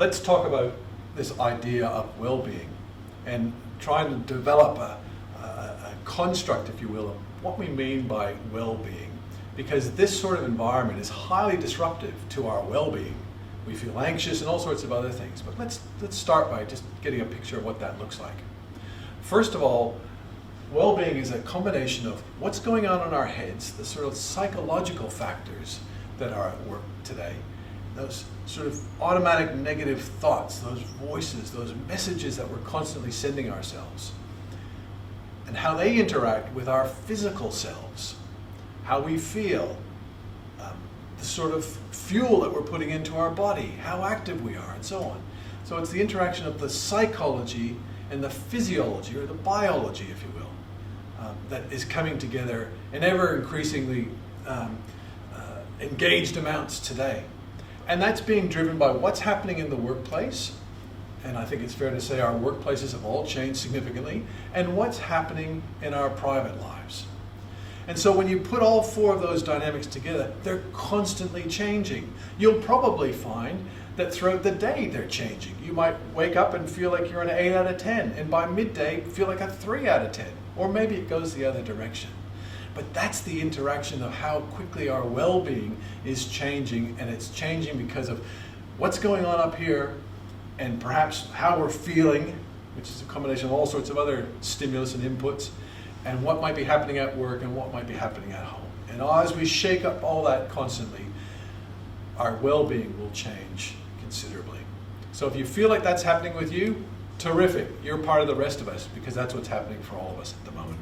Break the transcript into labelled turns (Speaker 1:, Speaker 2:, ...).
Speaker 1: let's talk about this idea of well-being and trying to develop a construct, if you will, of what we mean by well-being. Because this sort of environment is highly disruptive to our well-being. We feel anxious and all sorts of other things. But let's start by just getting a picture of what that looks like. First of all, well-being is a combination of what's going on in our heads, the sort of psychological factors that are at work today, those sort of automatic negative thoughts, those voices, those messages that we're constantly sending ourselves, and how they interact with our physical selves, how we feel, the sort of fuel that we're putting into our body, how active we are, and so on. So it's the interaction of the psychology and the physiology, or the biology, if you will, that is coming together in ever increasingly engaged amounts today. And that's being driven by what's happening in the workplace, and I think it's fair to say our workplaces have all changed significantly, and what's happening in our private lives. And so when you put all four of those dynamics together, they're constantly changing. You'll probably find that throughout the day they're changing. You might wake up and feel like you're an 8 out of 10, and by midday feel like a 3 out of 10, or maybe it goes the other direction. But that's the interaction of how quickly our well-being is changing, and it's changing because of what's going on up here, and perhaps how we're feeling, which is a combination of all sorts of other stimulus and inputs, and what might be happening at work and what might be happening at home. And as we shake up all that constantly, our well-being will change considerably. So if you feel like that's happening with you, terrific. You're part of the rest of us, because that's what's happening for all of us at the moment.